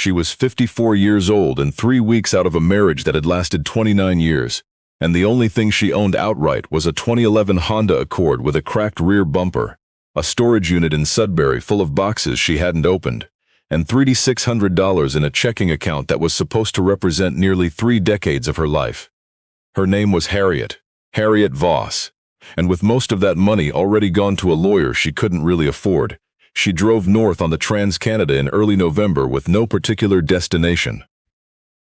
She was 54 years old and 3 weeks out of a marriage that had lasted 29 years, and the only thing she owned outright was a 2011 Honda Accord with a cracked rear bumper, a storage unit in Sudbury full of boxes she hadn't opened, and $3,600 in a checking account that was supposed to represent nearly 3 decades of her life. Her name was Harriet Voss, and with most of that money already gone to a lawyer she couldn't really afford, she drove north on the Trans-Canada in early November with no particular destination,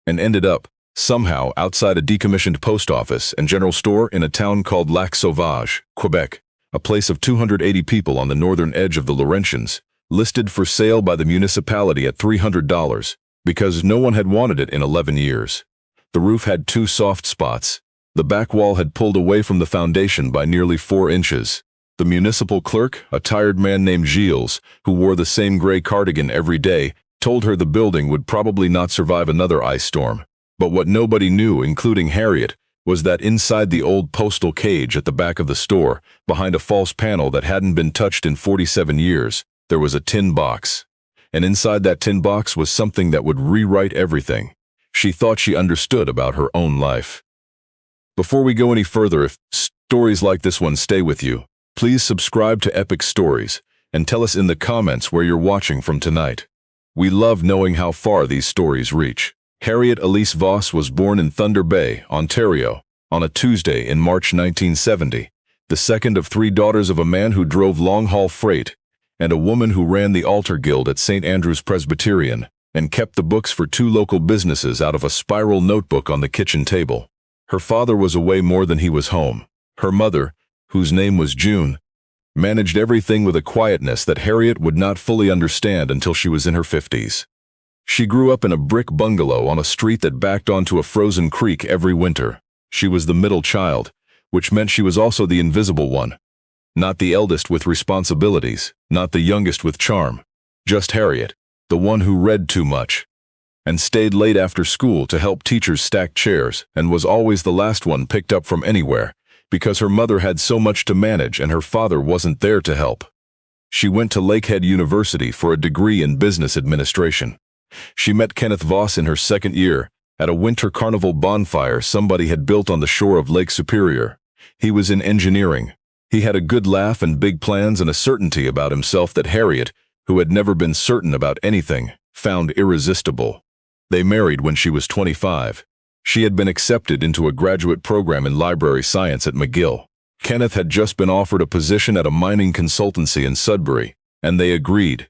and ended up, somehow, outside a decommissioned post office and general store in a town called Lac Sauvage, Quebec, a place of 280 people on the northern edge of the Laurentians, listed for sale by the municipality at $300, because no one had wanted it in 11 years. The roof had 2 soft spots. The back wall had pulled away from the foundation by nearly 4 inches. The municipal clerk, a tired man named Gilles, who wore the same gray cardigan every day, told her the building would probably not survive another ice storm. But what nobody knew, including Harriet, was that inside the old postal cage at the back of the store, behind a false panel that hadn't been touched in 47 years, there was a tin box. And inside that tin box was something that would rewrite everything she thought she understood about her own life. Before we go any further, if stories like this one stay with you, please subscribe to Epic Stories and tell us in the comments where you're watching from tonight. We love knowing how far these stories reach. Harriet Elise Voss was born in Thunder Bay, Ontario, on a Tuesday in March 1970, the second of 3 daughters of a man who drove long-haul freight and a woman who ran the altar guild at St. Andrew's Presbyterian and kept the books for 2 local businesses out of a spiral notebook on the kitchen table. Her father was away more than he was home. Her mother, whose name was June, managed everything with a quietness that Harriet would not fully understand until she was in her 50s. She grew up in a brick bungalow on a street that backed onto a frozen creek every winter. She was the middle child, which meant she was also the invisible one. Not the eldest with responsibilities, not the youngest with charm. Just Harriet, the one who read too much, and stayed late after school to help teachers stack chairs, and was always the last one picked up from anywhere, because her mother had so much to manage and her father wasn't there to help. She went to Lakehead University for a degree in business administration. She met Kenneth Voss in her 2nd year, at a winter carnival bonfire somebody had built on the shore of Lake Superior. He was in engineering. He had a good laugh and big plans and a certainty about himself that Harriet, who had never been certain about anything, found irresistible. They married when she was 25. She had been accepted into a graduate program in library science at McGill. Kenneth had just been offered a position at a mining consultancy in Sudbury, and they agreed.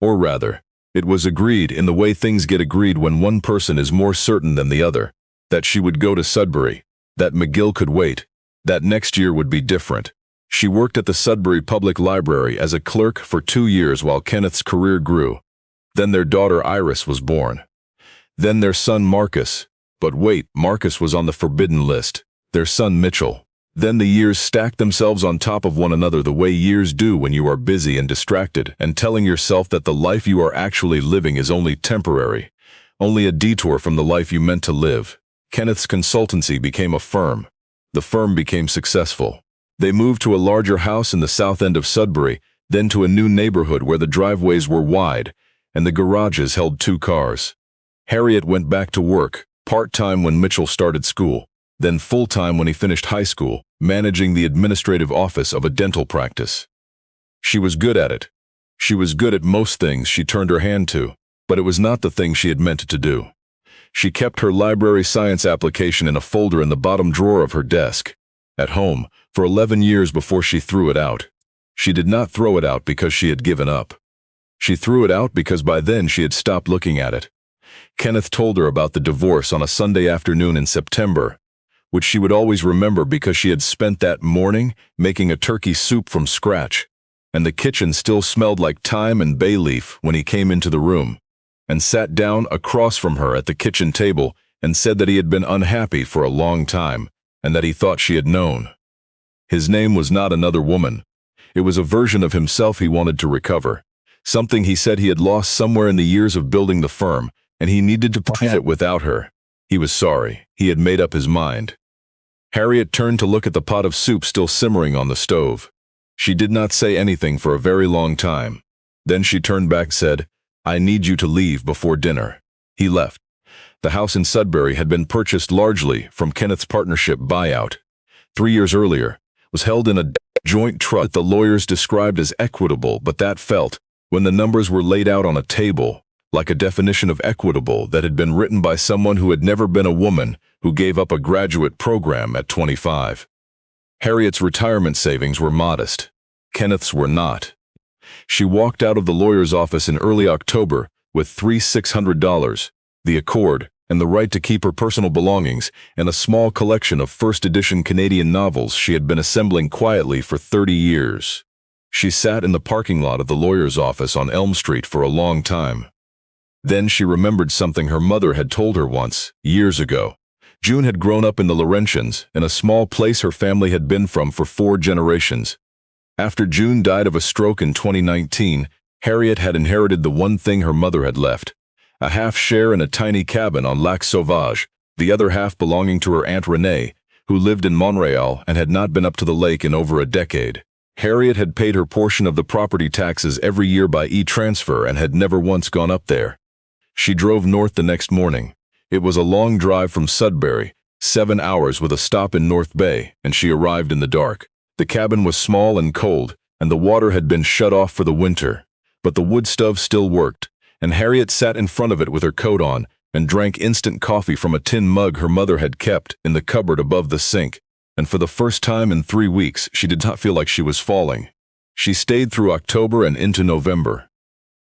Or rather, it was agreed in the way things get agreed when one person is more certain than the other, that she would go to Sudbury, that McGill could wait, that next year would be different. She worked at the Sudbury Public Library as a clerk for 2 years while Kenneth's career grew. Then their daughter Iris was born. Then their son Marcus. But wait, Marcus was on the forbidden list. Their son Mitchell. Then the years stacked themselves on top of one another the way years do when you are busy and distracted and telling yourself that the life you are actually living is only temporary, only a detour from the life you meant to live. Kenneth's consultancy became a firm. The firm became successful. They moved to a larger house in the south end of Sudbury, then to a new neighborhood where the driveways were wide and the garages held 2 cars. Harriet went back to work, part-time when Mitchell started school, then full-time when he finished high school, managing the administrative office of a dental practice. She was good at it. She was good at most things she turned her hand to, but it was not the thing she had meant to do. She kept her library science application in a folder in the bottom drawer of her desk, at home, for 11 years before she threw it out. She did not throw it out because she had given up. She threw it out because by then she had stopped looking at it. Kenneth told her about the divorce on a Sunday afternoon in September, which she would always remember because she had spent that morning making a turkey soup from scratch, and the kitchen still smelled like thyme and bay leaf when he came into the room, and sat down across from her at the kitchen table and said that he had been unhappy for a long time, and that he thought she had known. His name was not another woman. It was a version of himself he wanted to recover, something he said he had lost somewhere in the years of building the firm, and he needed to find it without her. He was sorry. He had made up his mind. Harriet turned to look at the pot of soup still simmering on the stove. She did not say anything for a very long time. Then she turned back and said, I need you to leave before dinner." He left. The house in Sudbury had been purchased largely from Kenneth's partnership buyout. 3 years earlier, was held in a joint trust that the lawyers described as equitable, but that felt, when the numbers were laid out on a table, like a definition of equitable that had been written by someone who had never been a woman who gave up a graduate program at 25. Harriet's retirement savings were modest. Kenneth's were not. She walked out of the lawyer's office in early October with $600, the accord, and the right to keep her personal belongings and a small collection of first-edition Canadian novels she had been assembling quietly for 30 years. She sat in the parking lot of the lawyer's office on Elm Street for a long time. Then she remembered something her mother had told her once, years ago. June had grown up in the Laurentians, in a small place her family had been from for 4 generations. After June died of a stroke in 2019, Harriet had inherited the one thing her mother had left: a half share in a tiny cabin on Lac Sauvage, the other half belonging to her Aunt Renee, who lived in Montreal and had not been up to the lake in over a decade. Harriet had paid her portion of the property taxes every year by e-transfer and had never once gone up there. She drove north the next morning. It was a long drive from Sudbury, 7 hours with a stop in North Bay, and she arrived in the dark. The cabin was small and cold, and the water had been shut off for the winter. But the wood stove still worked, and Harriet sat in front of it with her coat on and drank instant coffee from a tin mug her mother had kept in the cupboard above the sink. And for the first time in 3 weeks, she did not feel like she was falling. She stayed through October and into November.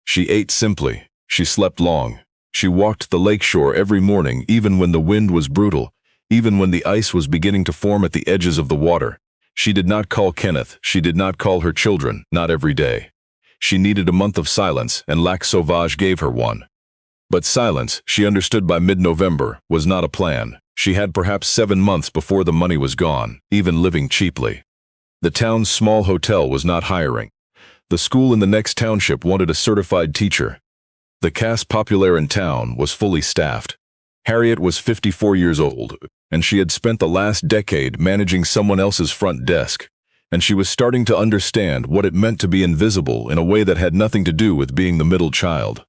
She ate simply. She slept long. She walked the lakeshore every morning, even when the wind was brutal, even when the ice was beginning to form at the edges of the water. She did not call Kenneth. She did not call her children, not every day. She needed a month of silence, and Lac Sauvage gave her one. But silence, she understood by mid-November, was not a plan. She had perhaps 7 months before the money was gone, even living cheaply. The town's small hotel was not hiring. The school in the next township wanted a certified teacher. The Casse Populaire in town was fully staffed. Harriet was 54 years old, and she had spent the last decade managing someone else's front desk, and she was starting to understand what it meant to be invisible in a way that had nothing to do with being the middle child.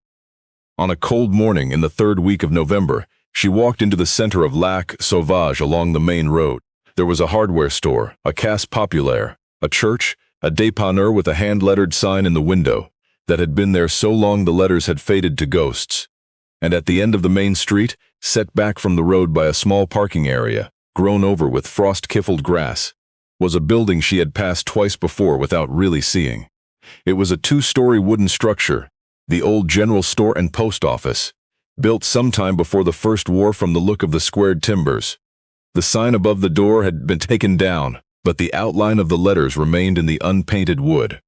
On a cold morning in the 3rd week of November, she walked into the center of Lac Sauvage along the main road. There was a hardware store, a Casse Populaire, a church, a dépanneur with a hand-lettered sign in the window that had been there so long the letters had faded to ghosts. And at the end of the main street, set back from the road by a small parking area, grown over with frost-kiffled grass, was a building she had passed twice before without really seeing. It was a 2-story wooden structure, the old general store and post office, built sometime before the First War from the look of the squared timbers. The sign above the door had been taken down, but the outline of the letters remained in the unpainted wood.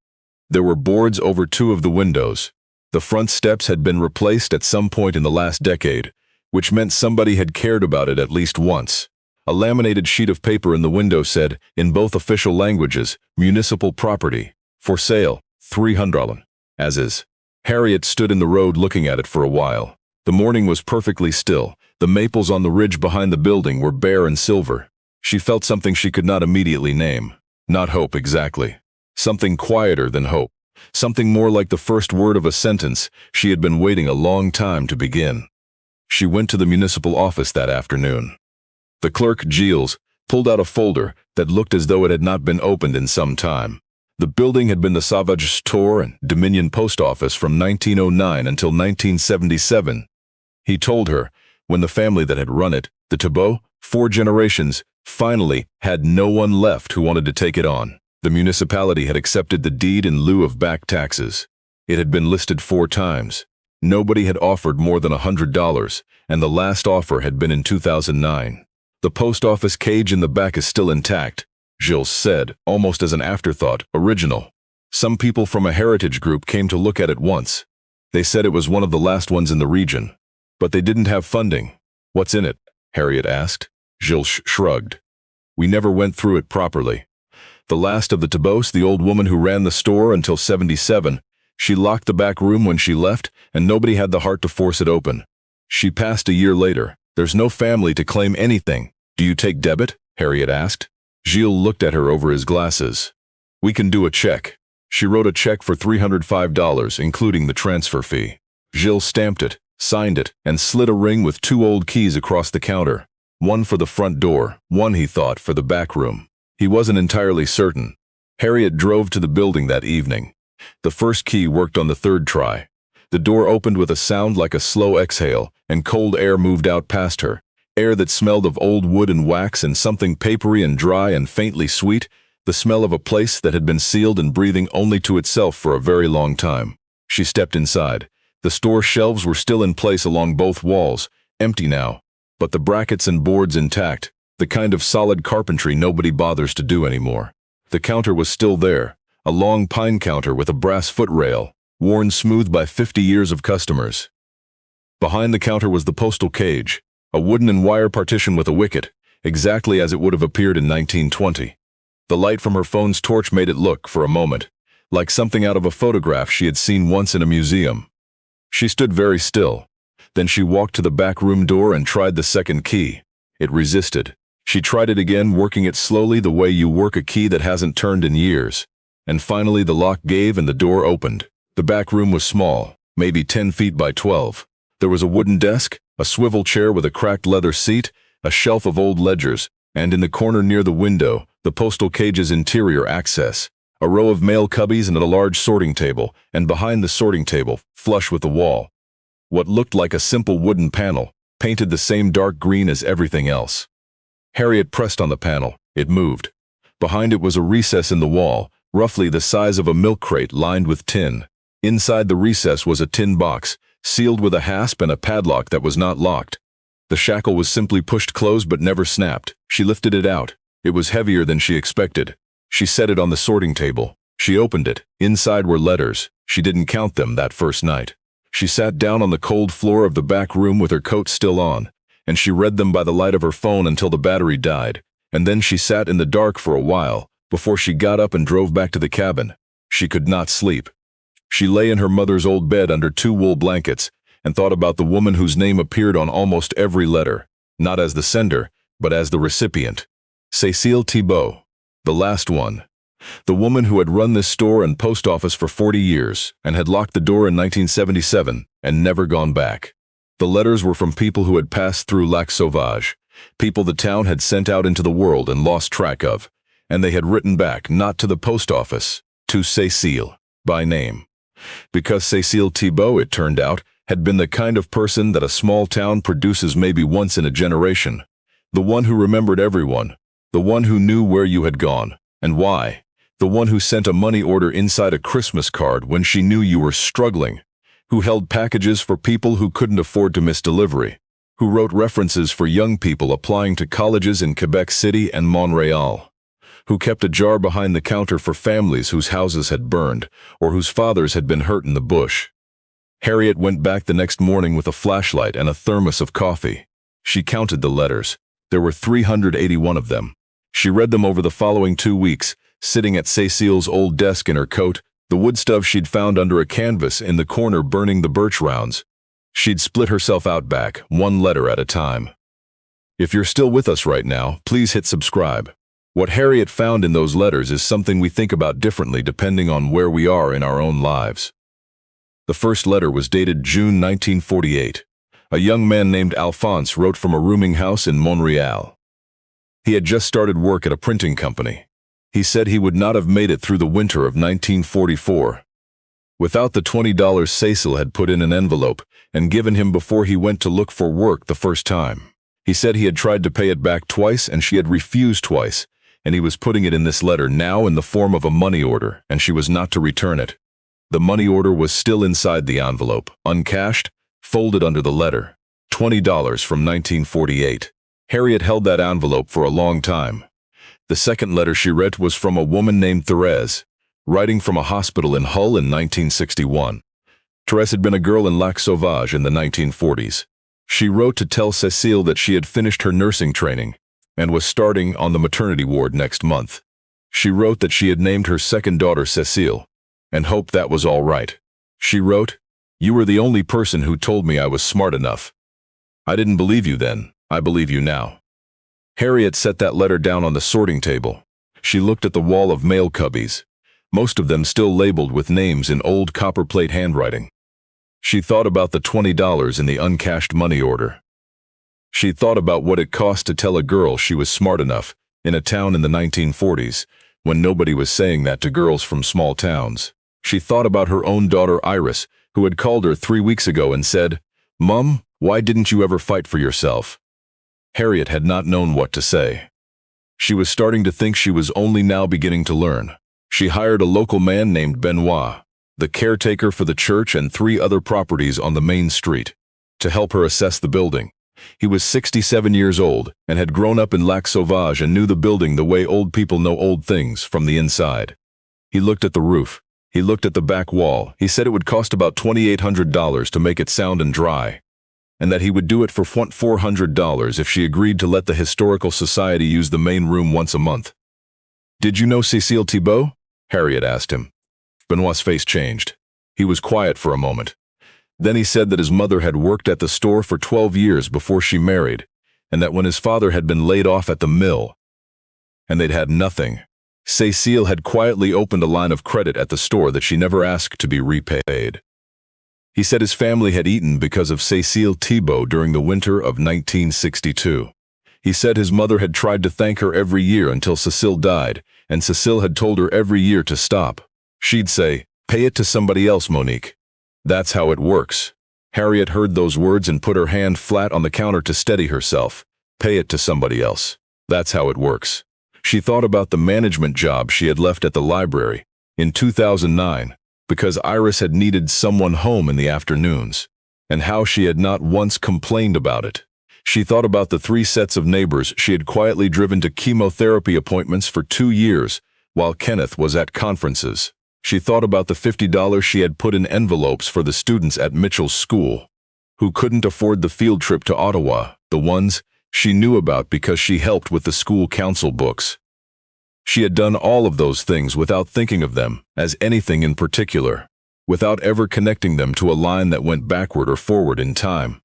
There were boards over 2 of the windows. The front steps had been replaced at some point in the last decade, which meant somebody had cared about it at least once. A laminated sheet of paper in the window said, in both official languages, municipal property, for sale, $300, as is. Harriet stood in the road looking at it for a while. The morning was perfectly still. The maples on the ridge behind the building were bare and silver. She felt something she could not immediately name. Not hope exactly. Something quieter than hope. Something more like the first word of a sentence she had been waiting a long time to begin. She went to the municipal office that afternoon. The clerk, Gilles, pulled out a folder that looked as though it had not been opened in some time. The building had been the Sauvage Store and Dominion Post Office from 1909 until 1977. He told her, when the family that had run it, the Thibault, 4 generations, finally had no one left who wanted to take it on. The municipality had accepted the deed in lieu of back taxes. It had been listed 4 times. Nobody had offered more than $100, and the last offer had been in 2009. The post office cage in the back is still intact, Gilles said, almost as an afterthought, original. Some people from a heritage group came to look at it once. They said it was one of the last ones in the region. But they didn't have funding. What's in it? Harriet asked. Gilles shrugged. We never went through it properly. The last of the Thibauts, the old woman who ran the store until 77, she locked the back room when she left, and nobody had the heart to force it open. She passed a year later. There's no family to claim anything. Do you take debit? Harriet asked. Gilles looked at her over his glasses. We can do a check. She wrote a check for $305, including the transfer fee. Gilles stamped it, signed it, and slid a ring with 2 old keys across the counter. One for the front door, one, he thought, for the back room. He wasn't entirely certain. Harriet drove to the building that evening. The first key worked on the 3rd try. The door opened with a sound like a slow exhale, and cold air moved out past her. Air that smelled of old wood and wax and something papery and dry and faintly sweet, the smell of a place that had been sealed and breathing only to itself for a very long time. She stepped inside. The store shelves were still in place along both walls, empty now, but the brackets and boards intact, the kind of solid carpentry nobody bothers to do anymore. The counter was still there, a long pine counter with a brass footrail, worn smooth by 50 years of customers. Behind the counter was the postal cage, a wooden and wire partition with a wicket, exactly as it would have appeared in 1920. The light from her phone's torch made it look, for a moment, like something out of a photograph she had seen once in a museum. She stood very still. Then she walked to the back room door and tried the 2nd key. It resisted. She tried it again, working it slowly the way you work a key that hasn't turned in years. And finally the lock gave and the door opened. The back room was small, maybe 10 feet by 12. There was a wooden desk, a swivel chair with a cracked leather seat, a shelf of old ledgers, and in the corner near the window, the postal cage's interior access. A row of mail cubbies and a large sorting table, and behind the sorting table, flush with the wall, what looked like a simple wooden panel, painted the same dark green as everything else. Harriet pressed on the panel. It moved. Behind it was a recess in the wall, roughly the size of a milk crate lined with tin. Inside the recess was a tin box, sealed with a hasp and a padlock that was not locked. The shackle was simply pushed closed but never snapped. She lifted it out. It was heavier than she expected. She set it on the sorting table. She opened it. Inside were letters. She didn't count them that first night. She sat down on the cold floor of the back room with her coat still on, and she read them by the light of her phone until the battery died, and then she sat in the dark for a while, before she got up and drove back to the cabin. She could not sleep. She lay in her mother's old bed under 2 wool blankets, and thought about the woman whose name appeared on almost every letter, not as the sender, but as the recipient. Cécile Thibault, the last one. The woman who had run this store and post office for 40 years, and had locked the door in 1977, and never gone back. The letters were from people who had passed through Lac Sauvage, people the town had sent out into the world and lost track of, and they had written back not to the post office, to Cécile, by name. Because Cécile Thibault, it turned out, had been the kind of person that a small town produces maybe once in a generation. The one who remembered everyone, the one who knew where you had gone, and why, the one who sent a money order inside a Christmas card when she knew you were struggling, who held packages for people who couldn't afford to miss delivery, who wrote references for young people applying to colleges in Quebec City and Montreal, who kept a jar behind the counter for families whose houses had burned, or whose fathers had been hurt in the bush. Harriet went back the next morning with a flashlight and a thermos of coffee. She counted the letters. There were 381 of them. She read them over the following 2 weeks, sitting at Cécile's old desk in her coat, the wood stove she'd found under a canvas in the corner burning the birch rounds. She'd split herself out back, 1 letter at a time. If you're still with us right now, please hit subscribe. What Harriet found in those letters is something we think about differently depending on where we are in our own lives. The first letter was dated June 1948. A young man named Alphonse wrote from a rooming house in Montreal. He had just started work at a printing company. He said he would not have made it through the winter of 1944 without the $20 Cécile had put in an envelope and given him before he went to look for work the first time. He said he had tried to pay it back twice and she had refused twice, and he was putting it in this letter now in the form of a money order, and she was not to return it. The money order was still inside the envelope, uncashed, folded under the letter. $20 from 1948. Harriet held that envelope for a long time. The second letter she read was from a woman named Thérèse, writing from a hospital in Hull in 1961. Thérèse had been a girl in Lac Sauvage in the 1940s. She wrote to tell Cécile that she had finished her nursing training and was starting on the maternity ward next month. She wrote that she had named her second daughter Cécile, and hoped that was all right. She wrote, "You were the only person who told me I was smart enough. I didn't believe you then. I believe you now." Harriet set that letter down on the sorting table. She looked at the wall of mail cubbies, most of them still labeled with names in old copperplate handwriting. She thought about the $20 in the uncashed money order. She thought about what it cost to tell a girl she was smart enough in a town in the 1940s, when nobody was saying that to girls from small towns. She thought about her own daughter Iris, who had called her 3 weeks ago and said, "Mom, why didn't you ever fight for yourself?" Harriet had not known what to say. She was starting to think she was only now beginning to learn. She hired a local man named Benoit, the caretaker for the church and 3 other properties on the main street, to help her assess the building. He was 67 years old and had grown up in Lac Sauvage and knew the building the way old people know old things, from the inside. He looked at the roof. He looked at the back wall. He said it would cost about $2,800 to make it sound and dry, and that he would do it for $400 if she agreed to let the Historical Society use the main room once a month. "Did you know Cécile Thibault?" Harriet asked him. Benoit's face changed. He was quiet for a moment. Then he said that his mother had worked at the store for 12 years before she married, and that when his father had been laid off at the mill, and they'd had nothing, Cécile had quietly opened a line of credit at the store that she never asked to be repaid. He said his family had eaten because of Cécile Thibault during the winter of 1962. He said his mother had tried to thank her every year until Cécile died, and Cécile had told her every year to stop. She'd say, "Pay it to somebody else, Monique. That's how it works." Harriet heard those words and put her hand flat on the counter to steady herself. Pay it to somebody else. That's how it works. She thought about the management job she had left at the library in 2009 because Iris had needed someone home in the afternoons, and how she had not once complained about it. She thought about the 3 sets of neighbors she had quietly driven to chemotherapy appointments for 2 years while Kenneth was at conferences. She thought about the $50 she had put in envelopes for the students at Mitchell's school, who couldn't afford the field trip to Ottawa, the ones she knew about because she helped with the school council books. She had done all of those things without thinking of them as anything in particular, without ever connecting them to a line that went backward or forward in time.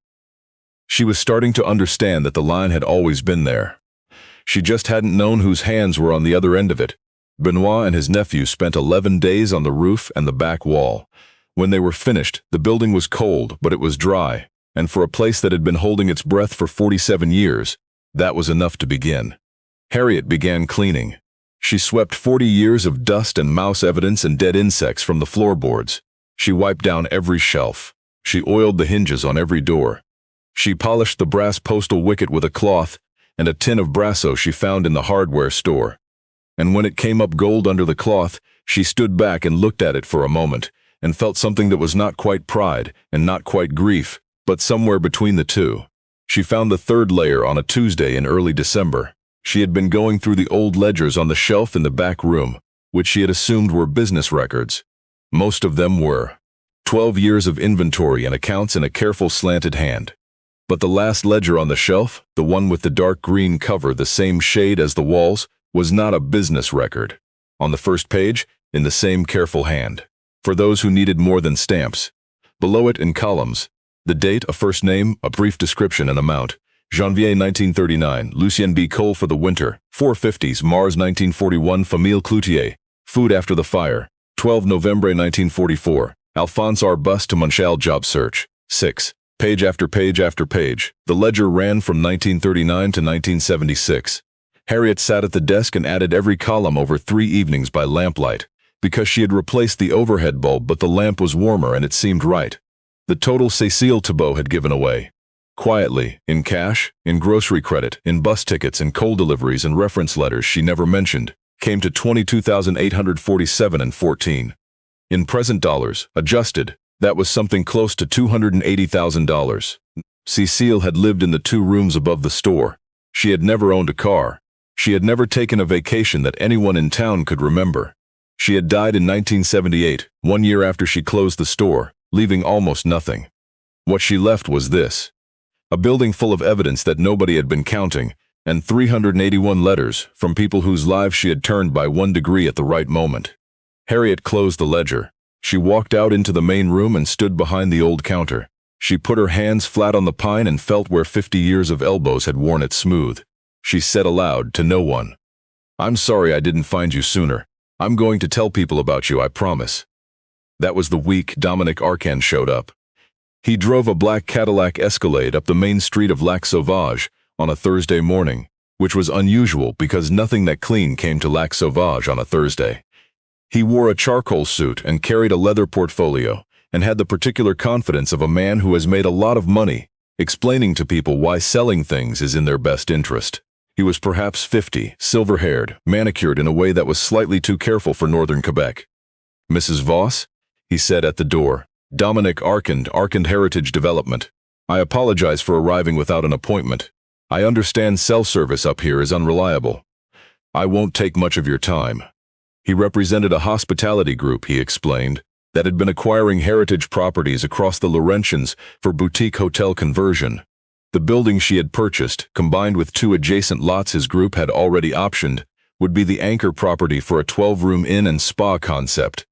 She was starting to understand that the line had always been there. She just hadn't known whose hands were on the other end of it. Benoit and his nephew spent 11 days on the roof and the back wall. When they were finished, the building was cold, but it was dry, and for a place that had been holding its breath for 47 years, that was enough to begin. Harriet began cleaning. She swept 40 years of dust and mouse evidence and dead insects from the floorboards. She wiped down every shelf. She oiled the hinges on every door. She polished the brass postal wicket with a cloth and a tin of Brasso she found in the hardware store. And when it came up gold under the cloth, she stood back and looked at it for a moment, and felt something that was not quite pride and not quite grief, but somewhere between the two. She found the 3rd layer on a Tuesday in early December. She had been going through the old ledgers on the shelf in the back room, which she had assumed were business records. Most of them were. 12 years of inventory and accounts in a careful slanted hand. But the last ledger on the shelf, the one with the dark green cover the same shade as the walls, was not a business record. On the first page, in the same careful hand. For those who needed more than stamps. Below it in columns, the date, a first name, a brief description and amount. Janvier 1939, Lucien B. Cole for the winter. 450s, Mars 1941, Famille Cloutier. Food after the fire. 12 November 1944, Alphonse R. Bus to Monchal job search. 6. Page after page after page. The ledger ran from 1939 to 1976. Harriet sat at the desk and added every column over 3 evenings by lamplight, because she had replaced the overhead bulb, but the lamp was warmer and it seemed right. The total Cécile Thibault had given away. Quietly, in cash, in grocery credit, in bus tickets and coal deliveries and reference letters she never mentioned, came to $22,847.14. In present dollars, adjusted, that was something close to $280,000. Cécile had lived in the 2 rooms above the store. She had never owned a car. She had never taken a vacation that anyone in town could remember. She had died in 1978, 1 year after she closed the store, leaving almost nothing. What she left was this: a building full of evidence that nobody had been counting, and 381 letters from people whose lives she had turned by 1 degree at the right moment. Harriet closed the ledger. She walked out into the main room and stood behind the old counter. She put her hands flat on the pine and felt where 50 years of elbows had worn it smooth. She said aloud to no one, "I'm sorry I didn't find you sooner. I'm going to tell people about you, I promise." That was the week Dominic Arcand showed up. He drove a black Cadillac Escalade up the main street of Lac Sauvage on a Thursday morning, which was unusual because nothing that clean came to Lac Sauvage on a Thursday. He wore a charcoal suit and carried a leather portfolio, and had the particular confidence of a man who has made a lot of money, explaining to people why selling things is in their best interest. He was perhaps 50, silver-haired, manicured in a way that was slightly too careful for northern Quebec. "Mrs. Voss?" he said at the door. "Dominic Arkand, Arkand Heritage Development. I apologize for arriving without an appointment. I understand cell service up here is unreliable. I won't take much of your time." He represented a hospitality group, he explained, that had been acquiring heritage properties across the Laurentians for boutique hotel conversion. The building she had purchased, combined with 2 adjacent lots his group had already optioned, would be the anchor property for a 12-room inn and spa concept.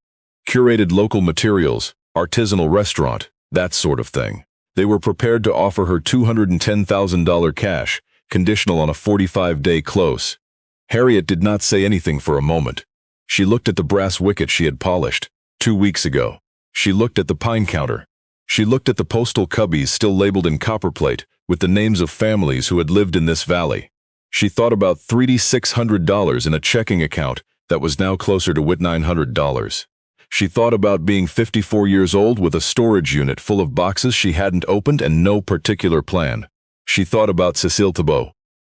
Curated local materials, artisanal restaurant, that sort of thing. They were prepared to offer her $210,000 cash, conditional on a 45-day close. Harriet did not say anything for a moment. She looked at the brass wicket she had polished 2 weeks ago. She looked at the pine counter. She looked at the postal cubbies still labeled in copperplate with the names of families who had lived in this valley. She thought about $3,600 in a checking account that was now closer to $900. She thought about being 54 years old with a storage unit full of boxes she hadn't opened and no particular plan. She thought about Cécile Thibault.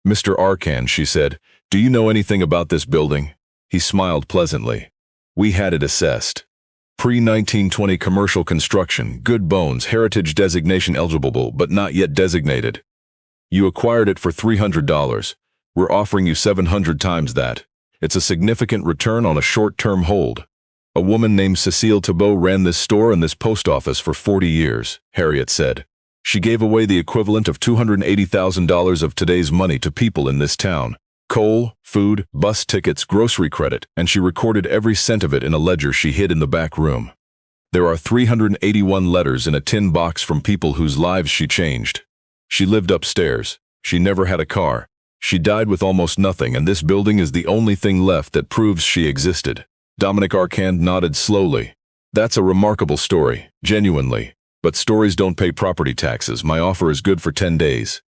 "Mr. Arkand," she said, "do you know anything about this building?" He smiled pleasantly. "We had it assessed. Pre-1920 commercial construction, good bones, heritage designation eligible but not yet designated. You acquired it for $300. We're offering you 700 times that. It's a significant return on a short-term hold. A woman named Cécile Thibault ran this store and this post office for 40 years, Harriet said. She gave away the equivalent of $280,000 of today's money to people in this town. Coal, food, bus tickets, grocery credit, and she recorded every cent of it in a ledger she hid in the back room. There are 381 letters in a tin box from people whose lives she changed. She lived upstairs. She never had a car. She died with almost nothing, and this building is the only thing left that proves she existed." Dominic Arkand nodded slowly. "That's a remarkable story, genuinely. But stories don't pay property taxes. My offer is good for 10 days.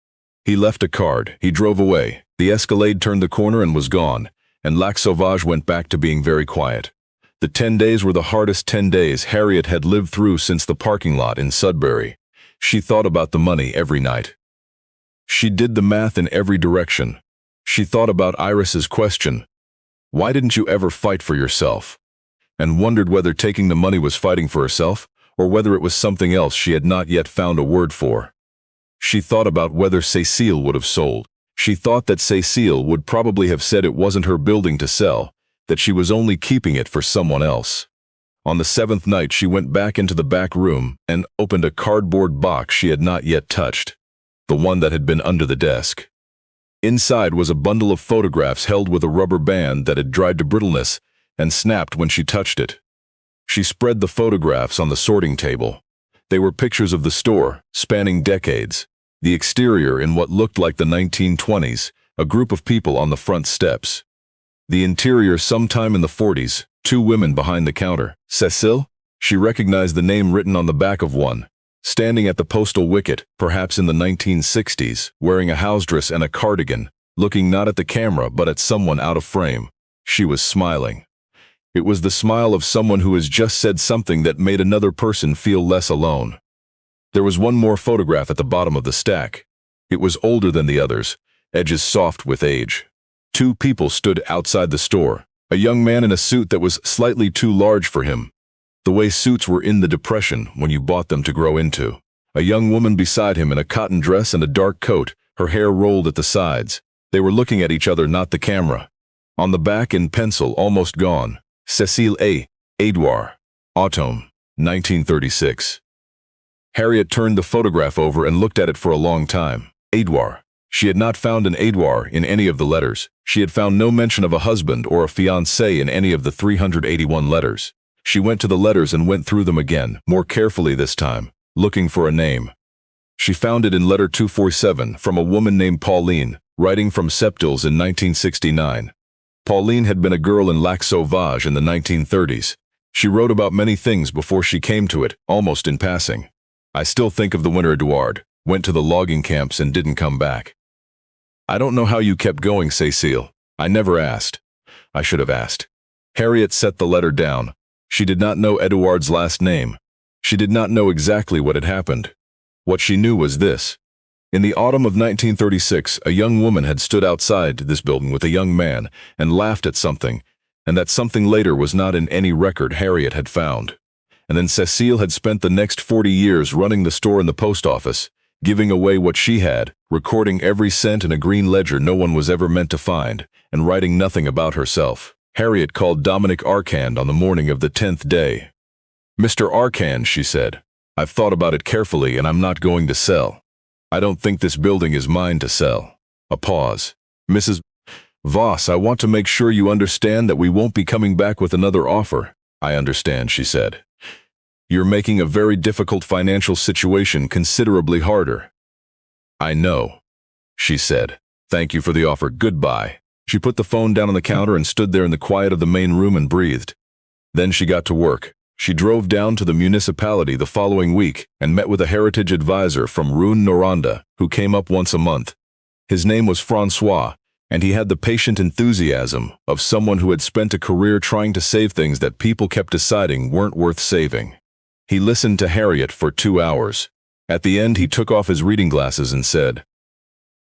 He left a card. He drove away. The Escalade turned the corner and was gone, and Lac Sauvage went back to being very quiet. The 10 days were the hardest 10 days Harriet had lived through since the parking lot in Sudbury. She thought about the money every night. She did the math in every direction. She thought about Iris's question, "Why didn't you ever fight for yourself?" and wondered whether taking the money was fighting for herself, or whether it was something else she had not yet found a word for. She thought about whether Cécile would have sold. She thought that Cécile would probably have said it wasn't her building to sell, that she was only keeping it for someone else. On the 7th night she went back into the back room and opened a cardboard box she had not yet touched, the one that had been under the desk. Inside was a bundle of photographs held with a rubber band that had dried to brittleness and snapped when she touched it. She spread the photographs on the sorting table. They were pictures of the store, spanning decades. The exterior in what looked like the 1920s, a group of people on the front steps. The interior sometime in the 40s, 2 women behind the counter. Cécile? She recognized the name written on the back of one. Standing at the postal wicket, perhaps in the 1960s, wearing a housedress and a cardigan, looking not at the camera but at someone out of frame. She was smiling. It was the smile of someone who has just said something that made another person feel less alone. There was one more photograph at the bottom of the stack. It was older than the others, edges soft with age. 2 people stood outside the store. A young man in a suit that was slightly too large for him, the way suits were in the Depression when you bought them to grow into. A young woman beside him in a cotton dress and a dark coat, her hair rolled at the sides. They were looking at each other, not the camera. On the back in pencil, almost gone, Cécile A. Edouard, Automne, 1936. Harriet turned the photograph over and looked at it for a long time. Edouard. She had not found an Edouard in any of the letters. She had found no mention of a husband or a fiancé in any of the 381 letters. She went to the letters and went through them again, more carefully this time, looking for a name. She found it in letter 247 from a woman named Pauline, writing from Septils in 1969. Pauline had been a girl in Lac Sauvage in the 1930s. She wrote about many things before she came to it, almost in passing. I still think of the winter Edouard went to the logging camps and didn't come back. I don't know how you kept going, Cécile. I never asked. I should have asked. Harriet set the letter down. She did not know Edouard's last name. She did not know exactly what had happened. What she knew was this. In the autumn of 1936, a young woman had stood outside this building with a young man and laughed at something, and that something later was not in any record Harriet had found. And then Cécile had spent the next 40 years running the store in the post office, giving away what she had, recording every cent in a green ledger no one was ever meant to find, and writing nothing about herself. Harriet called Dominic Arcand on the morning of the 10th day. "Mr. Arcand," she said, "I've thought about it carefully and I'm not going to sell. I don't think this building is mine to sell." A pause. "Mrs. Voss, I want to make sure you understand that we won't be coming back with another offer." "I understand," she said. "You're making a very difficult financial situation considerably harder." "I know," she said. "Thank you for the offer. Goodbye." She put the phone down on the counter and stood there in the quiet of the main room and breathed. Then she got to work. She drove down to the municipality the following week and met with a heritage advisor from Rouen-Noranda who came up once a month. His name was Francois, and he had the patient enthusiasm of someone who had spent a career trying to save things that people kept deciding weren't worth saving. He listened to Harriet for 2 hours. At the end, he took off his reading glasses and said,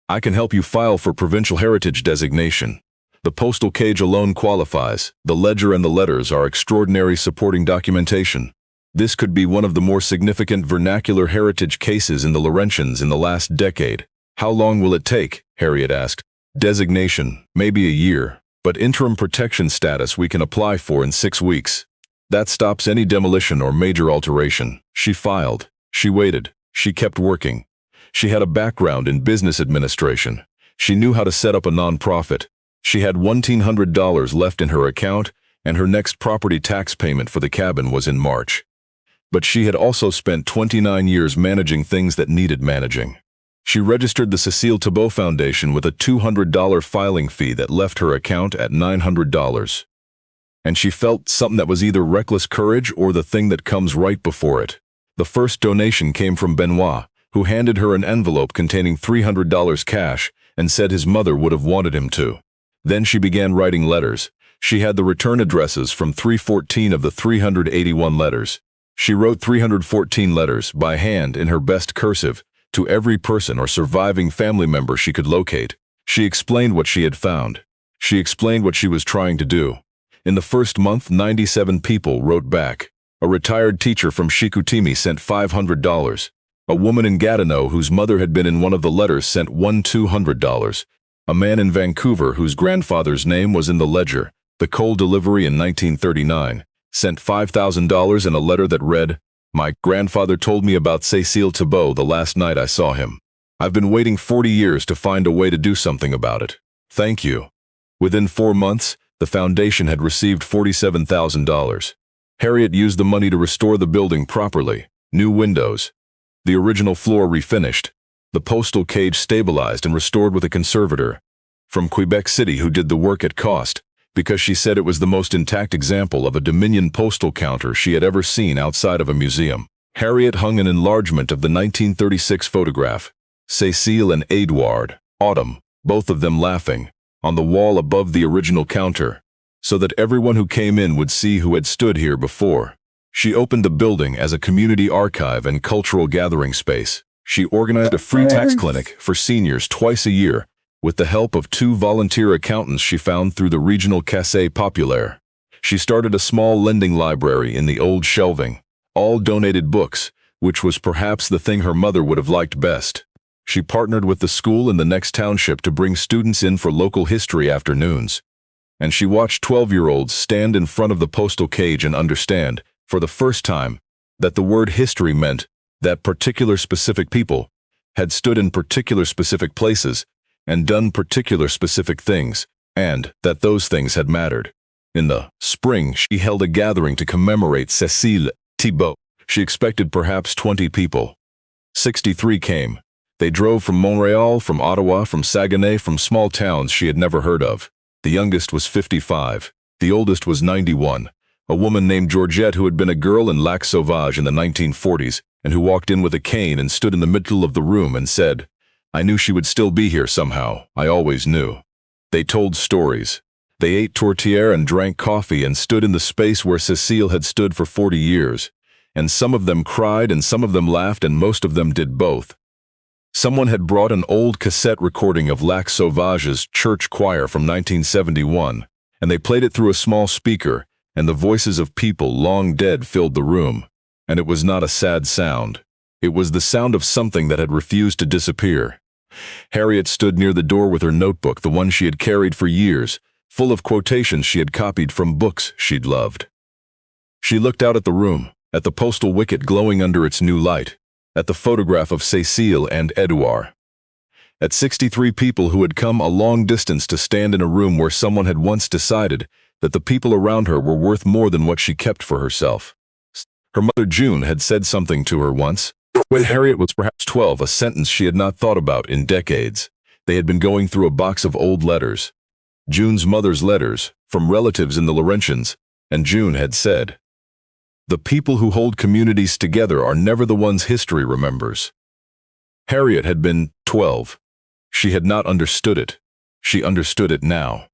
"I can help you file for provincial heritage designation. The postal cage alone qualifies. The ledger and the letters are extraordinary supporting documentation. This could be one of the more significant vernacular heritage cases in the Laurentians in the last decade." "How long will it take?" Harriet asked. "Designation, maybe a year, but interim protection status we can apply for in 6 weeks. That stops any demolition or major alteration." She filed. She waited. She kept working. She had a background in business administration. She knew how to set up a nonprofit. She had $1,900 left in her account, and her next property tax payment for the cabin was in March. But she had also spent 29 years managing things that needed managing. She registered the Cécile Thibault Foundation with a $200 filing fee that left her account at $900. And she felt something that was either reckless courage or the thing that comes right before it. The first donation came from Benoit, who handed her an envelope containing $300 cash and said his mother would have wanted him to. Then she began writing letters. She had the return addresses from 314 of the 381 letters. She wrote 314 letters by hand in her best cursive to every person or surviving family member she could locate. She explained what she had found. She explained what she was trying to do. In the first month, 97 people wrote back. A retired teacher from Chicoutimi sent $500. A woman in Gatineau whose mother had been in one of the letters sent $200. A man in Vancouver whose grandfather's name was in the ledger, the coal delivery in 1939, sent $5,000 in a letter that read, "My grandfather told me about Cécile Thibault the last night I saw him. I've been waiting 40 years to find a way to do something about it. Thank you." Within 4 months, the foundation had received $47,000. Harriet used the money to restore the building properly. New windows. The original floor refinished. The postal cage stabilized and restored with a conservator from Quebec City who did the work at cost, because she said it was the most intact example of a Dominion postal counter she had ever seen outside of a museum. Harriet hung an enlargement of the 1936 photograph, Cécile and Edouard, autumn, both of them laughing, on the wall above the original counter, so that everyone who came in would see who had stood here before. She opened the building as a community archive and cultural gathering space. She organized a free tax clinic for seniors twice a year with the help of 2 volunteer accountants she found through the regional Caisse Populaire. She started a small lending library in the old shelving, all donated books, which was perhaps the thing her mother would have liked best. She partnered with the school in the next township to bring students in for local history afternoons. And she watched 12-year-olds stand in front of the postal cage and understand, for the first time, that the word history meant that particular specific people had stood in particular specific places and done particular specific things, and that those things had mattered. In the spring, she held a gathering to commemorate Cécile Thibault. She expected perhaps 20 people. 63 came. They drove from Montreal, from Ottawa, from Saguenay, from small towns she had never heard of. The youngest was 55. The oldest was 91. A woman named Georgette who had been a girl in Lac Sauvage in the 1940s and who walked in with a cane and stood in the middle of the room and said, "I knew she would still be here somehow. I always knew." They told stories. They ate tortilla and drank coffee and stood in the space where Cecile had stood for 40 years. And some of them cried and some of them laughed and most of them did both. Someone had brought an old cassette recording of Lac Sauvage's church choir from 1971, and they played it through a small speaker, and the voices of people long dead filled the room. And it was not a sad sound. It was the sound of something that had refused to disappear. Harriet stood near the door with her notebook, the one she had carried for years, full of quotations she had copied from books she'd loved. She looked out at the room, at the postal wicket glowing under its new light, at the photograph of Cécile and Edouard, at 63 people who had come a long distance to stand in a room where someone had once decided that the people around her were worth more than what she kept for herself. Her mother June had said something to her once, when Harriet was perhaps 12, a sentence she had not thought about in decades. They had been going through a box of old letters. June's mother's letters, from relatives in the Laurentians, and June had said, "The people who hold communities together are never the ones history remembers." Harriet had been 12. She had not understood it. She understood it now.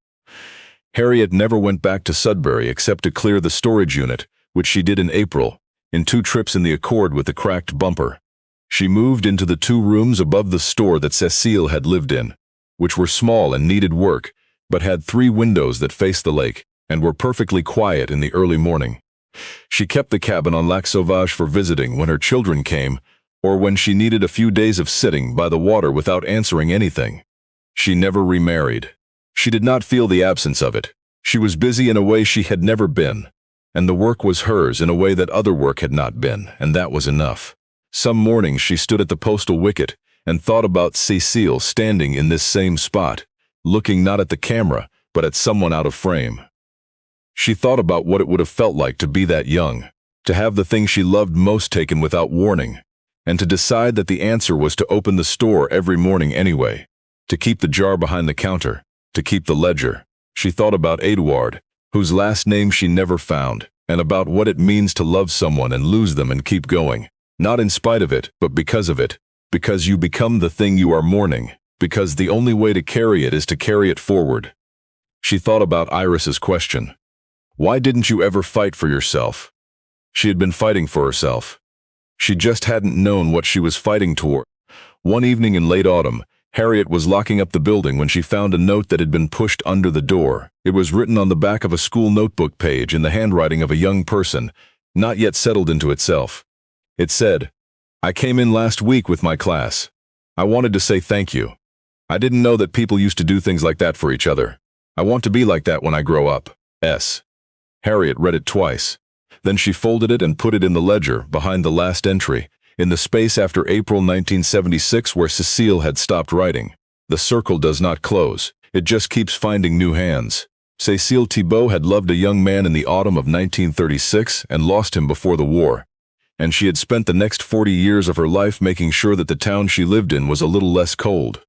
Harriet never went back to Sudbury except to clear the storage unit, which she did in April, in 2 trips in the Accord with the cracked bumper. She moved into the 2 rooms above the store that Cécile had lived in, which were small and needed work, but had 3 windows that faced the lake, and were perfectly quiet in the early morning. She kept the cabin on Lac Sauvage for visiting when her children came, or when she needed a few days of sitting by the water without answering anything. She never remarried. She did not feel the absence of it. She was busy in a way she had never been, and the work was hers in a way that other work had not been, and that was enough. Some mornings she stood at the postal wicket and thought about Cécile standing in this same spot, looking not at the camera, but at someone out of frame. She thought about what it would have felt like to be that young, to have the thing she loved most taken without warning, and to decide that the answer was to open the store every morning anyway, to keep the jar behind the counter, to keep the ledger. She thought about Edouard, whose last name she never found, and about what it means to love someone and lose them and keep going, not in spite of it, but because of it, because you become the thing you are mourning, because the only way to carry it is to carry it forward. She thought about Iris's question. Why didn't you ever fight for yourself? She had been fighting for herself. She just hadn't known what she was fighting toward. One evening in late autumn, Harriet was locking up the building when she found a note that had been pushed under the door. It was written on the back of a school notebook page in the handwriting of a young person, not yet settled into itself. It said, "I came in last week with my class. I wanted to say thank you. I didn't know that people used to do things like that for each other. I want to be like that when I grow up. S." Harriet read it twice. Then she folded it and put it in the ledger behind the last entry, in the space after April 1976 where Cécile had stopped writing. The circle does not close. It just keeps finding new hands. Cécile Thibault had loved a young man in the autumn of 1936 and lost him before the war. And she had spent the next 40 years of her life making sure that the town she lived in was a little less cold.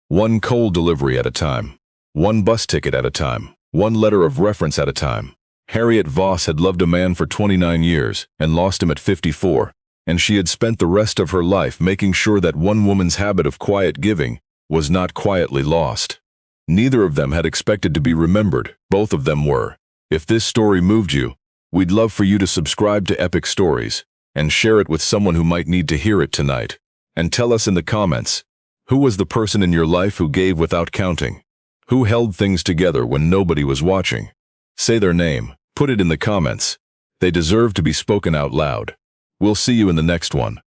One coal delivery at a time. One bus ticket at a time. One letter of reference at a time. Harriet Voss had loved a man for 29 years and lost him at 54, and she had spent the rest of her life making sure that one woman's habit of quiet giving was not quietly lost. Neither of them had expected to be remembered. Both of them were. If this story moved you, we'd love for you to subscribe to Epic Stories and share it with someone who might need to hear it tonight. And tell us in the comments, who was the person in your life who gave without counting? Who held things together when nobody was watching? Say their name. Put it in the comments. They deserve to be spoken out loud. We'll see you in the next one.